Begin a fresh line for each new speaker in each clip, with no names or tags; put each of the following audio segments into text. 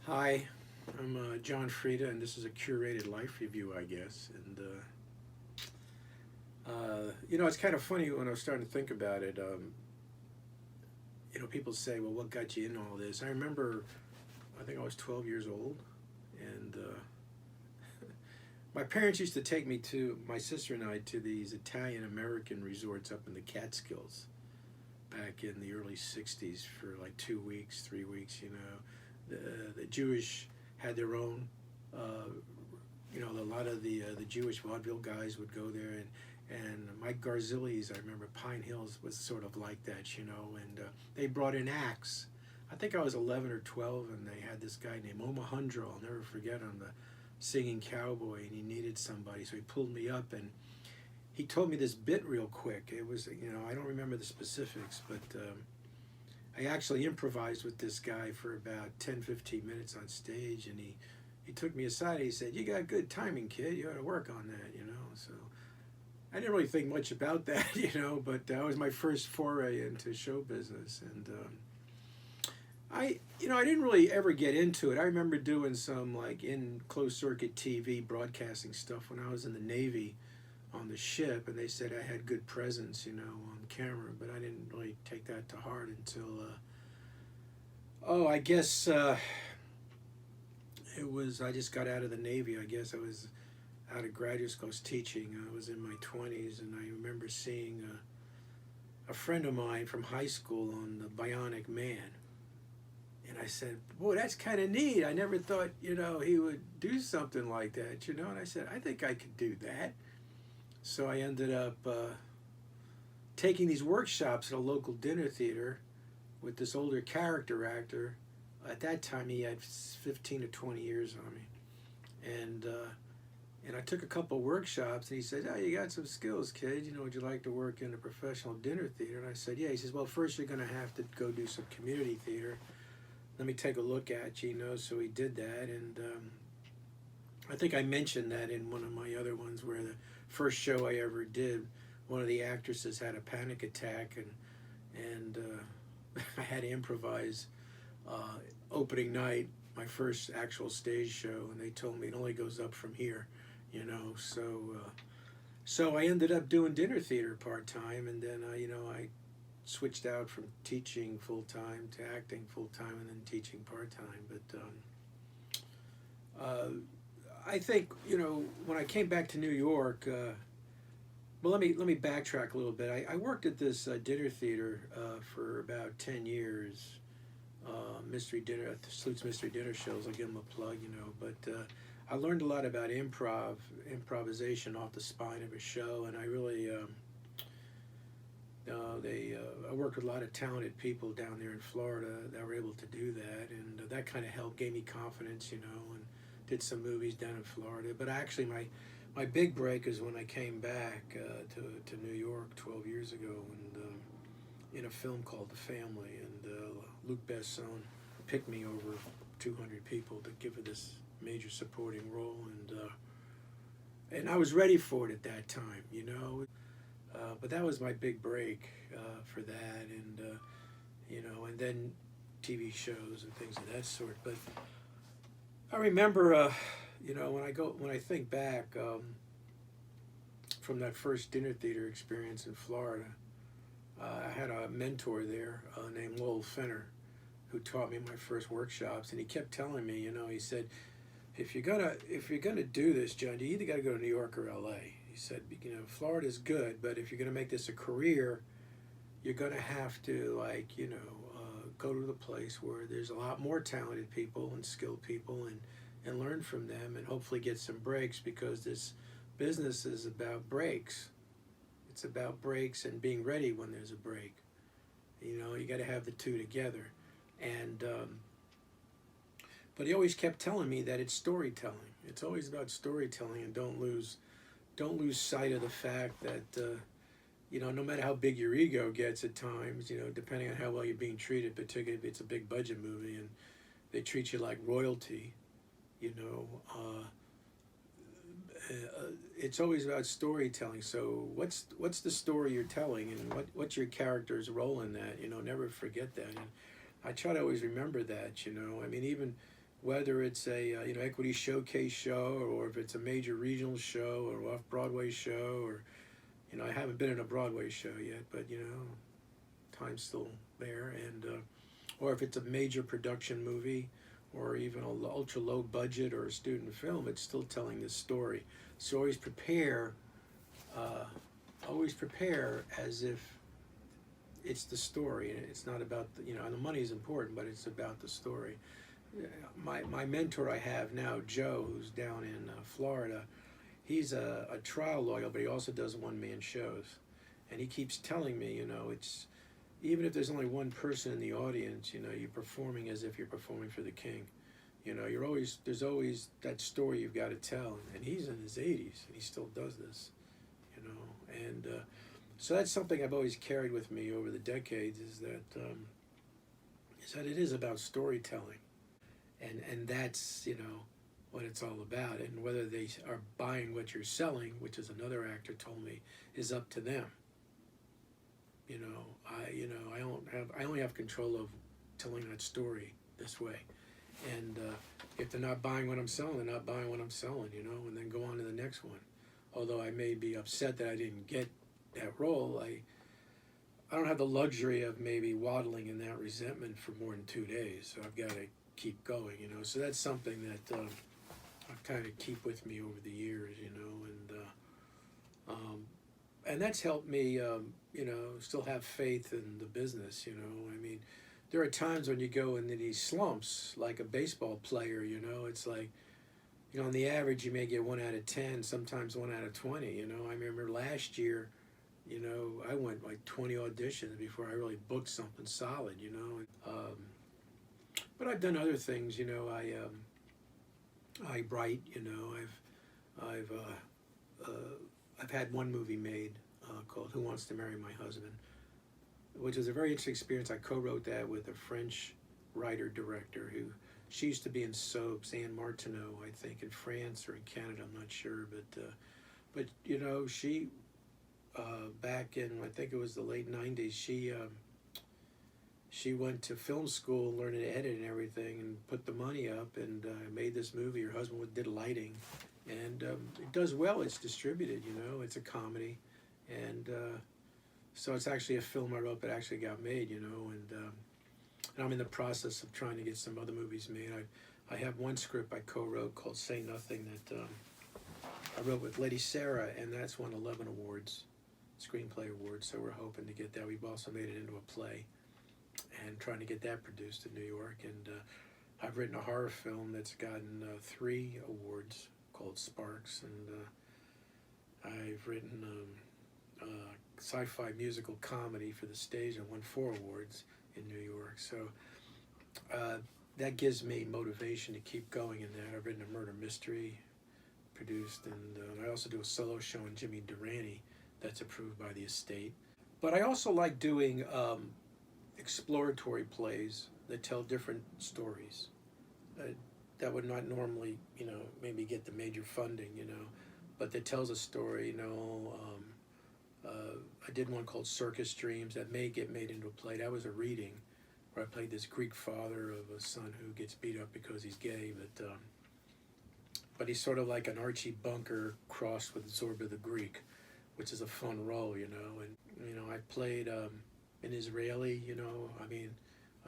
Hi, I'm John Freda, and this is a curated life review, I guess. And it's kind of funny when I was starting to think about it. People say, "Well, what got you in all this?" I remember, I think I was 12 years old, and my parents used to take me to my sister and I to these Italian American resorts up in the Catskills back in the early '60s for like 2 weeks, 3 weeks. The Jewish had their own. Uh, a lot of the Jewish vaudeville guys would go there, and Mike Garzilli's. I remember Pine Hills was sort of like that, and they brought in acts. I think I was 11 or 12, and they had this guy named Omahundro. I'll never forget him, the singing cowboy, and he needed somebody, so he pulled me up and he told me this bit real quick. It was, I don't remember the specifics, but I actually improvised with this guy for about 10, 15 minutes on stage, and he took me aside and he said, "You got good timing, kid. You ought to work on that." So I didn't really think much about that, but that was my first foray into show business. And I didn't really ever get into it. I remember doing some like in closed circuit TV broadcasting stuff when I was in the Navy on the ship, and they said I had good presence, on camera, but I didn't really take that to heart until, I guess I just got out of the Navy. I guess I was out of graduate school. I was teaching. I was in my 20s, and I remember seeing a friend of mine from high school on the Bionic Man. And I said, "Boy, that's kind of neat. I never thought, he would do something like that, And I said, "I think I could do that." So I ended up taking these workshops at a local dinner theater with this older character actor. At that time, he had 15 to 20 years on me, and I took a couple workshops, and he said, "Oh, you got some skills, kid. Would you like to work in a professional dinner theater?" And I said, "Yeah." He says, "Well, first you're going to have to go do some community theater. Let me take a look at you." So he did that, and I think I mentioned that in one of my other ones where the first show I ever did, one of the actresses had a panic attack, and I had to improvise opening night, my first actual stage show, and they told me it only goes up from here, So I ended up doing dinner theater part time, and then I switched out from teaching full time to acting full time, and then teaching part time. But I think when I came back to New York. Well, let me backtrack a little bit. I worked at this dinner theater for about 10 years. Mystery dinner, Sleuth's Mystery Dinner shows. I'll give them a plug, But I learned a lot about improvisation off the spine of a show, and I really I worked with a lot of talented people down there in Florida that were able to do that, and that kind of helped, gave me confidence, and did some movies down in Florida. But actually, my big break is when I came back to New York 12 years ago, and in a film called The Family, and Luc Besson picked me over 200 people to give it this major supporting role, and I was ready for it at that time, But that was my big break for that, and then TV shows and things of that sort. But I remember, when I think back from that first dinner theater experience in Florida, I had a mentor there named Lowell Fenner, who taught me my first workshops, and he kept telling me, he said, if you're gonna do this, John, you either got to go to New York or L.A. He said, Florida's good, but if you're gonna make this a career, you're gonna have to go to the place where there's a lot more talented people and skilled people, and learn from them, and hopefully get some breaks, because this business is about breaks. It's about breaks and being ready when there's a break. You got to have the two together. And but he always kept telling me that it's storytelling. It's always about storytelling, and don't lose sight of the fact that no matter how big your ego gets at times, depending on how well you're being treated, particularly if it's a big budget movie and they treat you like royalty, it's always about storytelling. So what's the story you're telling, and what's your character's role in that? Never forget that. And I try to always remember that. I mean, even whether it's a equity showcase show, or if it's a major regional show or off Broadway show, or I haven't been in a Broadway show yet, but time's still there, and or if it's a major production movie, or even a ultra low budget or a student film, it's still telling this story. So always prepare as if it's the story, and it's not about and the money is important, but it's about the story. My mentor I have now, Joe, who's down in Florida, he's a trial lawyer, but he also does one-man shows, and he keeps telling me, it's even if there's only one person in the audience, you're performing as if you're performing for the king. There's always that story you've got to tell, and he's in his 80s and he still does this, and so that's something I've always carried with me over the decades, is that it is about storytelling, and that's what it's all about. And whether they are buying what you're selling, which is another actor told me, is up to them. I only have control of telling that story this way, and if they're not buying what I'm selling, they're not buying what I'm selling, and then go on to the next one. Although I may be upset that I didn't get that role, I don't have the luxury of maybe waddling in that resentment for more than 2 days. So I've got to keep going, So that's something that I kind of keep with me over the years, and that's helped me, still have faith in the business, I mean, there are times when you go into these slumps, like a baseball player, it's like, on the average you may get 1 out of 10, sometimes 1 out of 20, I remember last year, I went like 20 auditions before I really booked something solid, but I've done other things, I write, I've had one movie made called Who Wants to Marry My Husband, which was a very interesting experience. I co-wrote that with a French writer-director who, she used to be in soaps, Anne Martineau, I think, in France or in Canada, I'm not sure, but she, back in, I think it was the late 90s, she went to film school, learning to edit and everything, and put the money up, and made this movie. Her husband did lighting, and it does well. It's distributed, it's a comedy, and so it's actually a film I wrote that actually got made, and I'm in the process of trying to get some other movies made. I have one script I co-wrote called Say Nothing that I wrote with Lady Sarah, and that's won 11 awards, screenplay awards, so we're hoping to get that. We've also made it into a play and trying to get that produced in New York. And I've written a horror film that's gotten 3 awards called Sparks, and I've written a sci-fi musical comedy for the stage and won 4 awards in New York. So that gives me motivation to keep going in that. I've written a murder mystery, produced, and I also do a solo show in Jimmy Durante that's approved by the estate. But I also like doing exploratory plays that tell different stories that would not normally, maybe get the major funding, but that tells a story, I did one called Circus Dreams that may get made into a play. That was a reading where I played this Greek father of a son who gets beat up because he's gay, but he's sort of like an Archie Bunker crossed with Zorba the Greek, which is a fun role, and I played an Israeli, I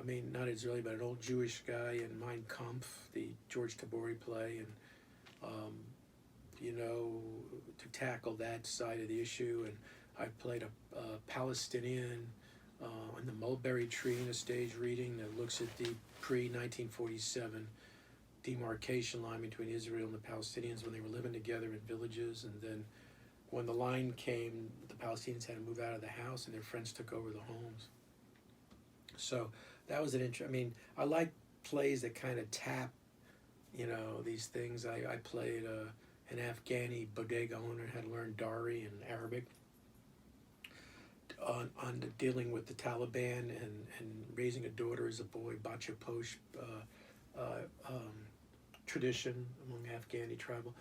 mean not Israeli, but an old Jewish guy in Mein Kampf, the George Tabori play, and to tackle that side of the issue. And I played a Palestinian on the mulberry tree in a stage reading that looks at the pre-1947 demarcation line between Israel and the Palestinians when they were living together in villages, and then when the line came, the Palestinians had to move out of the house and their friends took over the homes. So that was an I mean, I like plays that kind of tap, these things. I played an Afghani bodega owner, had to learn Dari and Arabic on dealing with the Taliban and raising a daughter as a boy, Bacha Posh tradition among Afghani tribal.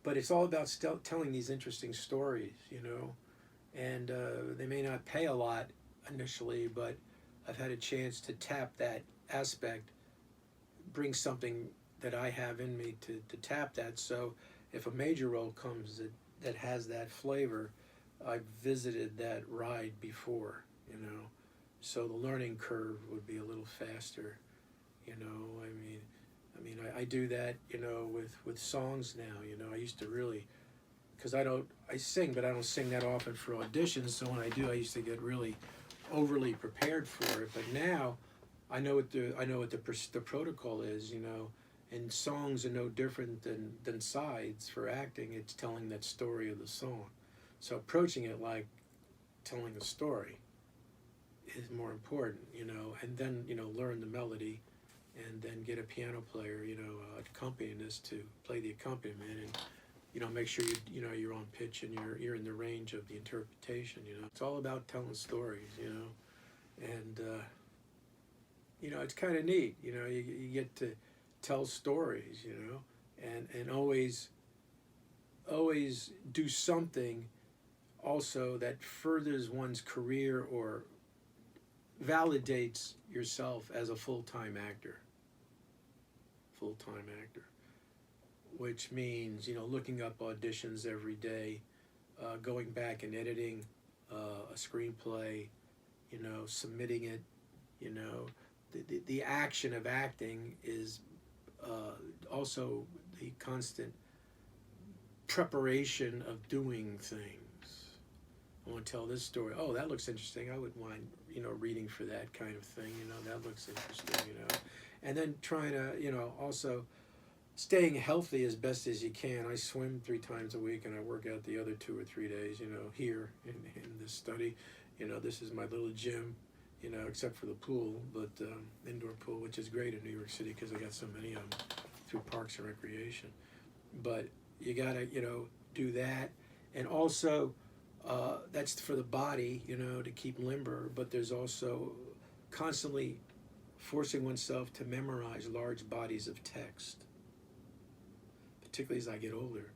But it's all about telling these interesting stories, and they may not pay a lot initially, but I've had a chance to tap that aspect, bring something that I have in me to tap that. So if a major role comes that has that flavor, I've visited that ride before, you know, so the learning curve would be a little faster, you know. I do that, you know, with songs now. You know, I used to really, because I sing, but I don't sing that often for auditions. So when I do, I used to get really overly prepared for it. But now, I know what the protocol is, you know, and songs are no different than sides for acting. It's telling that story of the song. So approaching it like telling a story is more important, you know, and then, you know, learn the melody and then get a piano player, you know, accompanist to play the accompaniment and, you know, make sure you're on pitch and you're in the range of the interpretation, you know. It's all about telling stories, you know, and, you know, it's kind of neat, you know, you get to tell stories, you know, and always do something also that furthers one's career or validates yourself as a full-time actor, which means, you know, looking up auditions every day, going back and editing a screenplay, you know, submitting it, you know. The action of acting is also the constant preparation of doing things. I want to tell this story. Oh, that looks interesting. I wouldn't mind, you know, reading for that kind of thing. You know, that looks interesting, you know. And then trying to, you know, also staying healthy as best as you can. I swim 3 times a week and I work out the other 2 or 3 days, you know, here in this study. You know, this is my little gym, you know, except for the pool, but indoor pool, which is great in New York City because I got so many of them through Parks and Recreation. But you gotta, you know, do that. And also, that's for the body, you know, to keep limber, but there's also constantly forcing oneself to memorize large bodies of text, particularly as I get older,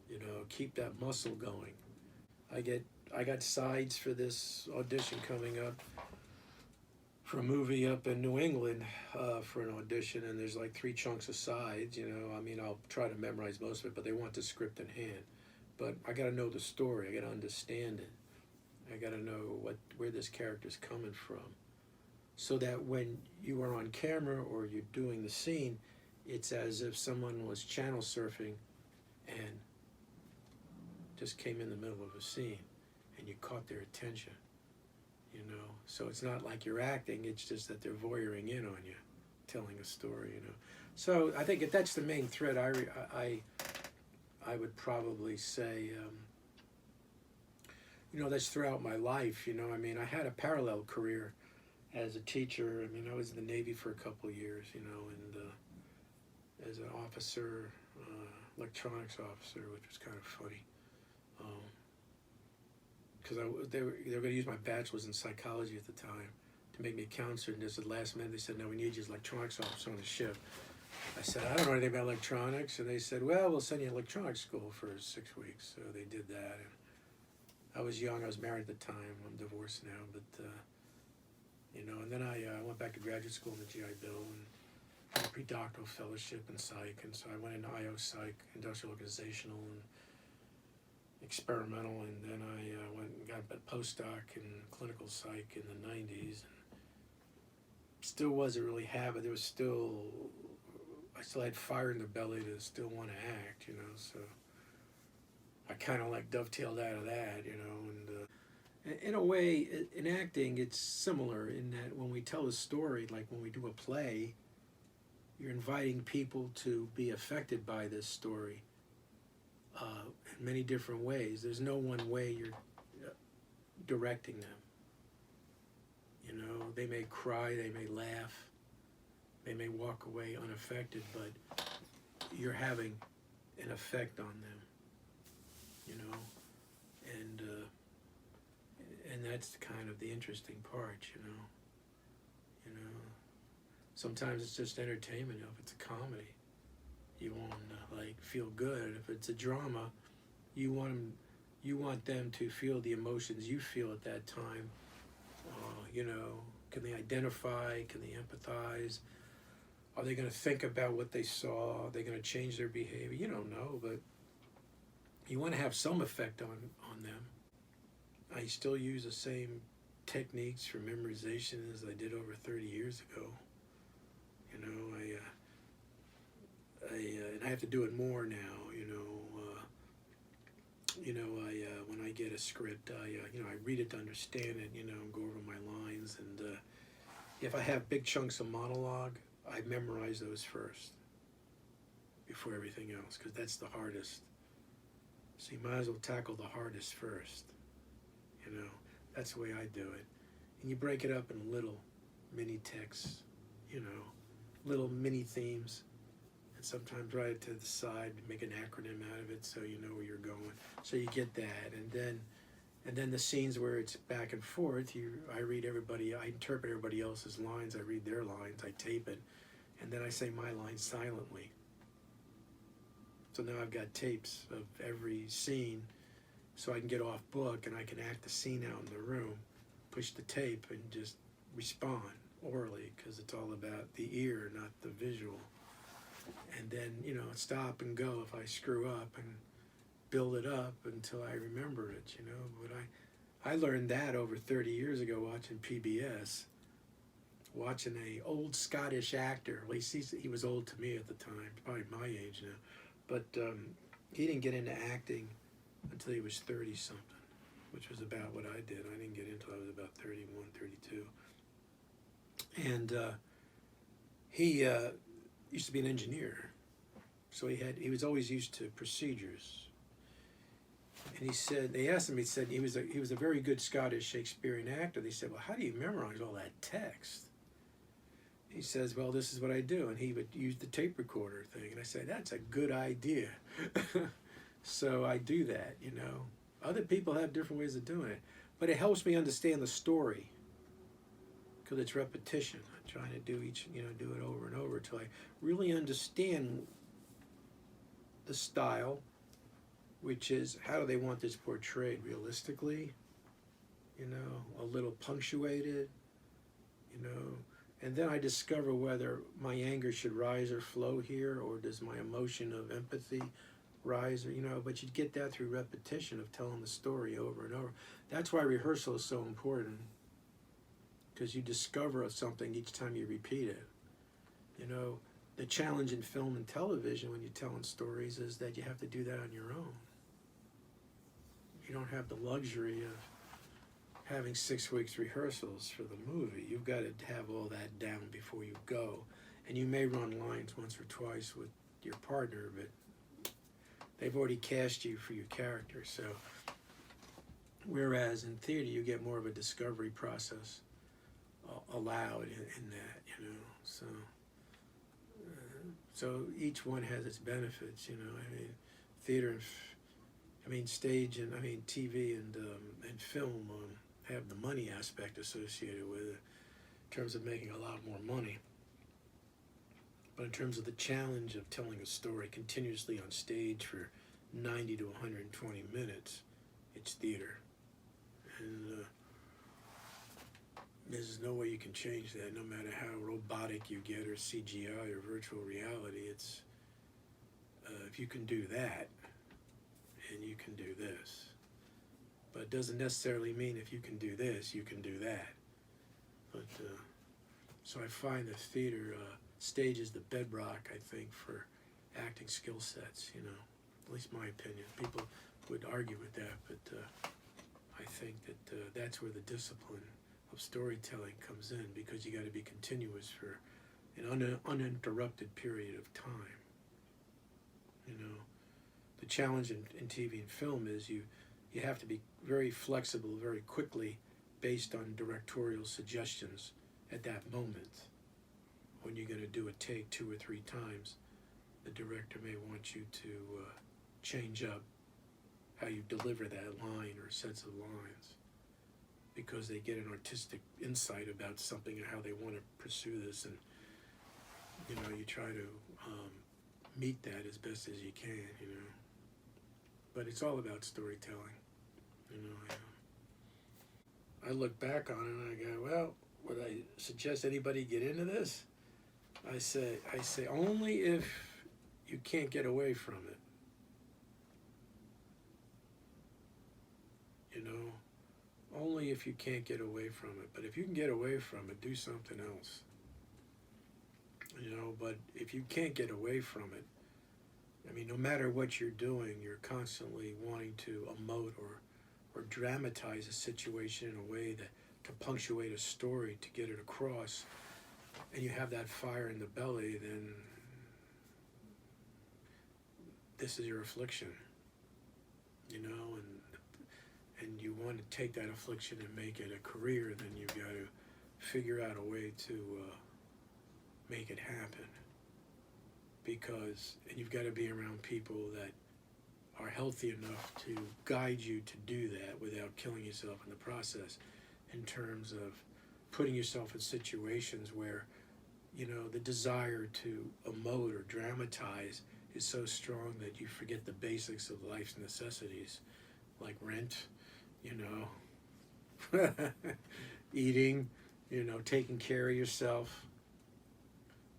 you know, keep that muscle going. I got sides for this audition coming up for a movie up in New England for an audition, and there's like 3 chunks of sides, you know. I mean, I'll try to memorize most of it, but they want the script in hand. But I got to know the story. I got to understand it. I got to know where this character's coming from, so that when you are on camera or you're doing the scene, it's as if someone was channel surfing and just came in the middle of a scene, and you caught their attention. You know, so it's not like you're acting. It's just that they're voyeuring in on you, telling a story. You know, so I think that's the main thread. I would probably say, you know, that's throughout my life. You know, I mean, I had a parallel career as a teacher. I mean, I was in the Navy for a couple of years, you know, and as an officer, electronics officer, which was kind of funny. Because they were going to use my bachelor's in psychology at the time to make me a counselor, and just at the last minute they said, no, we need you as electronics officer on the ship. I said, I don't know anything about electronics, and they said, well, we'll send you to electronics school for 6 weeks. So they did that, and I was young, I was married at the time, I'm divorced now, but, you know, and then I went back to graduate school in the GI Bill, and had a pre-doctoral fellowship in psych, and so I went into IO psych, industrial organizational, and experimental, and then I went and got a postdoc in clinical psych in the 90s. And still wasn't really have it. There was still, I still had fire in the belly to still want to act, you know, so I kind of like dovetailed out of that, you know, and in a way, in acting, it's similar in that when we tell a story, like when we do a play, you're inviting people to be affected by this story. In many different ways. There's no one way you're directing them. You know, they may cry, they may laugh, they may walk away unaffected, but you're having an effect on them. You know, and that's kind of the interesting part. You know, sometimes it's just entertainment. You know, if it's a comedy, you want to like feel good. If it's a drama, you want them to feel the emotions you feel at that time. You know, can they identify? Can they empathize? Are they going to think about what they saw? Are they going to change their behavior? You don't know, but you want to have some effect on them. I still use the same techniques for memorization as I did over 30 years ago. You know, and I have to do it more now. When I get a script, I read it to understand it. Go over my lines, and if I have big chunks of monologue, I memorize those first before everything else, because that's the hardest. So you might as well tackle the hardest first. That's the way I do it. And you break it up in little mini texts, little mini themes, and sometimes write it to the side, make an acronym out of it so you know where you're going. So you get that, and then the scenes where it's back and forth, I interpret everybody else's lines, I read their lines, I tape it, and then I say my lines silently. So now I've got tapes of every scene, so I can get off book and I can act the scene out in the room, push the tape, and just respond orally, because it's all about the ear, not the visual. And then, stop and go if I screw up, and build it up until I remember it, But I learned that over 30 years ago watching PBS, watching a old Scottish actor. At least he was old to me at the time, probably my age now. But he didn't get into acting until he was 30-something, which was about what I did. I didn't get into it, I was about 31, 32. And he used to be an engineer, so he was always used to procedures. And they asked him, he said he was a very good Scottish Shakespearean actor. They said, well, how do you memorize all that text? He says, well, this is what I do. And he would use the tape recorder thing. And I said, that's a good idea. So I do that, Other people have different ways of doing it. But it helps me understand the story, because it's repetition. I'm trying to do it over and over until I really understand the style, which is how do they want this portrayed realistically, a little punctuated, and then I discover whether my anger should rise or flow here, or does my emotion of empathy rise, but you get that through repetition of telling the story over and over. That's why rehearsal is so important, because you discover something each time you repeat it. The challenge in film and television when you're telling stories is that you have to do that on your own. You don't have the luxury of having 6 weeks rehearsals for the movie. You've got to have all that down before you go. And you may run lines once or twice with your partner, but they've already cast you for your character. So, whereas in theater you get more of a discovery process allowed in that, So each one has its benefits, theater and stage and TV and film have the money aspect associated with it in terms of making a lot more money. But in terms of the challenge of telling a story continuously on stage for 90 to 120 minutes, it's theater. And there's no way you can change that, no matter how robotic you get, or CGI or virtual reality. It's if you can do that, and you can do this. But it doesn't necessarily mean if you can do this, you can do that. But so I find that theater stage is the bedrock, I think, for acting skill sets, at least my opinion. People would argue with that, but I think that that's where the discipline of storytelling comes in, because you got to be continuous for an uninterrupted period of time. The challenge in TV and film is you have to be very flexible very quickly based on directorial suggestions at that moment. When you're going to do a take 2 or 3 times, the director may want you to change up how you deliver that line or sets of lines, because they get an artistic insight about something and how they want to pursue this, and you try to meet that as best as you can, But it's all about storytelling, I look back on it and I go, well, would I suggest anybody get into this? I say only if you can't get away from it. You know, only if you can't get away from it. But if you can get away from it, do something else. You know, but if you can't get away from it, I mean, no matter what you're doing, you're constantly wanting to emote or dramatize a situation in a way that to punctuate a story to get it across, and you have that fire in the belly, then this is your affliction, you know, and you want to take that affliction and make it a career, then you've got to figure out a way to make it happen. Because, and you've got to be around people that are healthy enough to guide you to do that without killing yourself in the process, in terms of putting yourself in situations where, you know, the desire to emote or dramatize is so strong that you forget the basics of life's necessities, like rent, you know, eating, you know, taking care of yourself.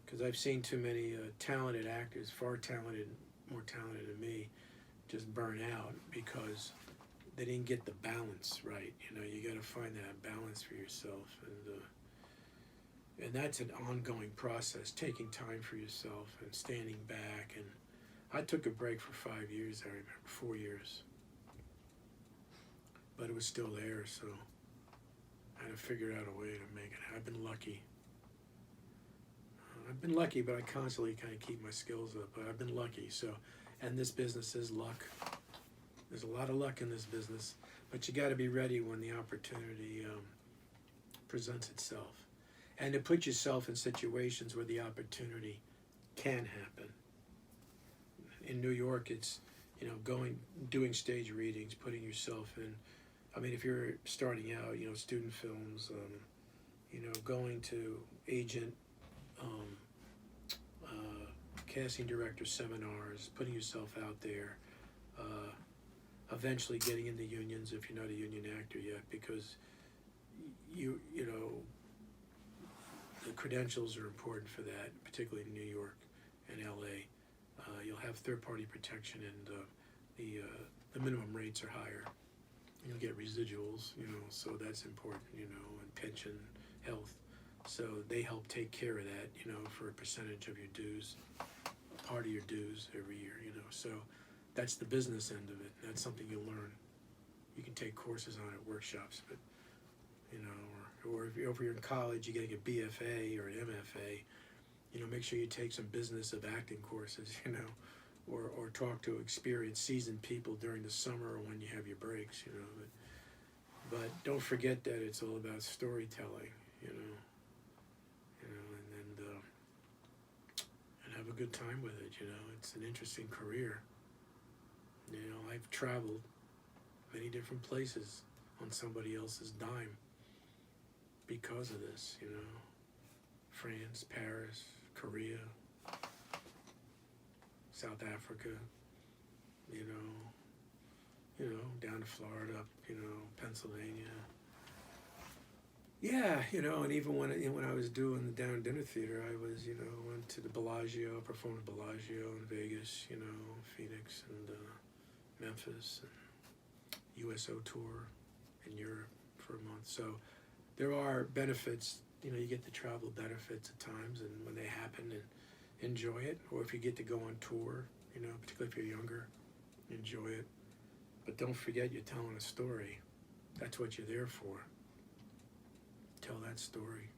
Because I've seen too many talented actors, far talented, more talented than me, just burn out because they didn't get the balance right. You know, you got to find that balance for yourself, and that's an ongoing process. Taking time for yourself and standing back. And I took a break for 5 years. I remember 4 years, but it was still there. So I had to figure out a way to make it. I've been lucky. But I constantly kind of keep my skills up. But I've been lucky. So, and this business is luck. There's a lot of luck in this business, but you got to be ready when the opportunity presents itself, and to put yourself in situations where the opportunity can happen. In New York, it's, you know, doing stage readings, putting yourself in. I mean, if you're starting out, you know, student films, you know, going to agent. Casting director seminars, putting yourself out there, eventually getting into unions if you're not a union actor yet, because you know, the credentials are important for that, particularly in New York and LA. You'll have third-party protection, and the minimum rates are higher. You'll get residuals, you know, so that's important, you know, and pension, health. So they help take care of that, you know, for a percentage of your dues, a part of your dues every year, you know. So that's the business end of it. That's something you learn. You can take courses on it, workshops, but, you know, or if you're in college, you're getting a BFA or an MFA, you know, make sure you take some business of acting courses, you know, or talk to experienced, seasoned people during the summer or when you have your breaks, you know. But don't forget that it's all about storytelling, you know. And have a good time with it, you know. It's an interesting career. You know, I've traveled many different places on somebody else's dime because of this, you know. France, Paris, Korea, South Africa, you know, down to Florida, you know, Pennsylvania. Yeah, you know, and even when I was doing the Down Dinner Theater, I was, you know, went to the Bellagio, performed at Bellagio in Vegas, you know, Phoenix and Memphis, and USO tour in Europe for a month. So there are benefits, you know, you get the travel benefits at times, and when they happen, and enjoy it. Or if you get to go on tour, you know, particularly if you're younger, enjoy it. But don't forget you're telling a story. That's what you're there for. Tell that story.